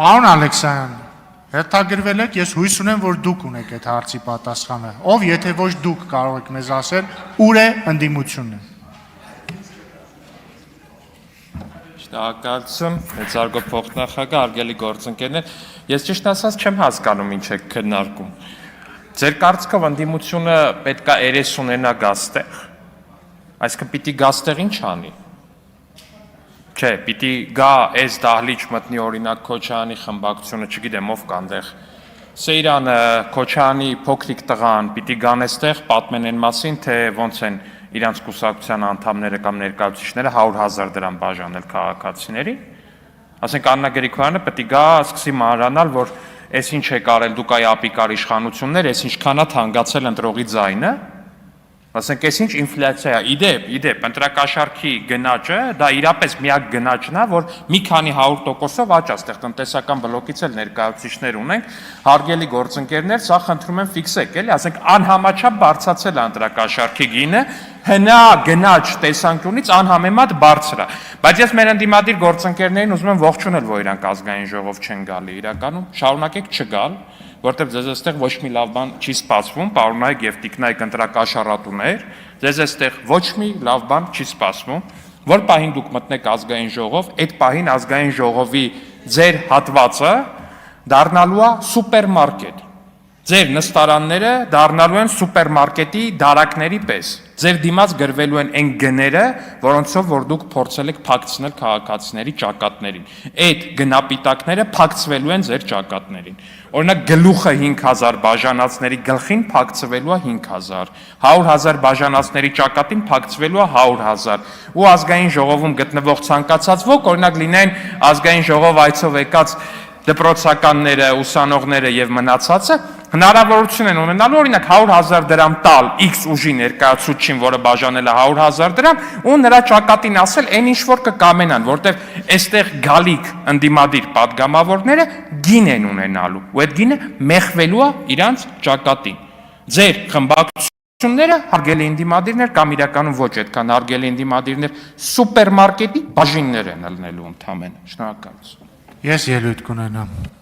Պարոն Ալեքսանյան, հետաքրքրվել եք, ես հույս ունեմ, որ դուք ունեք այդ հարցի պատասխանը։ Ով, եթե ոչ դուք կարող եք մեզ ասել, ուր է ընդդիմությունը։ Շնորհակալություն, մեծարգո փոխնախագահ, հարգելի գործընկերներ, ես ճիշտ ասած չեմ հասկանում ինչ եք քննարկում։ Ձեր կարծիքով ընդդիմությունը պետք է 30 ունենա գաստեղ, այսինքն պիտի գաստեղ ինչ անի։ Չէ, պիտի գա այս դահլիճ մտնի օրինակ Քոչարյանի խմբակցությունը, չգիտեմ ով կա այնտեղ, Սեյրանը, Քոչարյանի փոքրիկ տղան, պիտի գան այստեղ պատմեն այն մասին, թե ոնց են իրանց կուսակցության անդամները կամ ներկայացուցիչները 100,000 դրամ բաժանել քաղաքացիների։ Ասենք Աննա Գրիգորյանը պետք է գա, սկսի մանրանալ, որ այս ինչ է կարել դուք այ ապիկար իշխանություններ, այս ինչքան է թանկացել ընտրողի ձայնը։ Ասենք այս ինչ ինֆլյացիա է, իդեպ, ընտրակաշառքի գնաճը, դա իրապես միակ գնաճն է, որ մի քանի 100%-ով աճ է, այստեղ տնտեսական բլոկից էլ ներկայացուցիչներ ունենք, հարգելի գործընկերներ, սա խնդրում եմ ֆիքսեք, էլի, ասենք անհամաչափ բարձրացել է ընտրակաշառքի գինը, հնա գնաճ տեսանկյունից անհամեմատ բարձր է, բայց ես մեր ընդդիմադիր գործընկերներին ուզում եմ ողջունել, որ իրանք ազգային ժողով չեն գալի, իրականում շարունակեք չգալ, որտեղ ձեզ այստեղ ոչ մի լավ բան չի սպասվում, պարոնայք եւ տիկնայք ընտրակաշառատուներ, ձեզ այստեղ ոչ մի լավ բան չի սպասվում, որ պահին դուք մտնեք ազգային ժողով, այդ պահին ազգային ժողովի ձեր հատվածը դառնալու է սուպերմարկետ։ Ձեր նստարանները դառնալու են սուպերմարկետի դարակների պես։ Ձեր դիմաց գրվելու են այն գները, որոնցով որ դուք փորձել եք փակցնել քաղաքացիների ճակատներին։ Այդ գնապիտակները փակցվելու են ձեր ճակատներին։ Օրինակ գլուխը 5,000 բաժանածների գլխին փակցվելու է 5,000, 100,000 բաժանածների ճակատին փակցվելու է 100,000։ Ու ազգային ժողովում գտնվող ցանկացած ոք, օրինակ լինեն ազգային ժողով այցով եկած դպրոցականները, ուսանողները եւ մնացածը հնարավորություն են ունենալու օրինակ 100,000 դրամ տալ X ուժի ներկայացուցչին, որը բաժանել է 100,000 դրամ, ու նրա ճակատին ասել այն ինչ որ կկամենան, որտեղ այստեղ գալիք ընդդիմադիր падգամավորները գին են ունենալու, ու այդ գինը մեխվելու է իրանց ճակատին։ Ձեր խմբակցությունները, հարգելի ընդդիմադիրներ, կամ իրականում ոչ այդքան հարգելի ընդդիմադիրներ, սուպերմարկետի բաժիններ են ելնելու ընդամենը։ Շնորհակալություն։ Ես ելույթ կունենամ։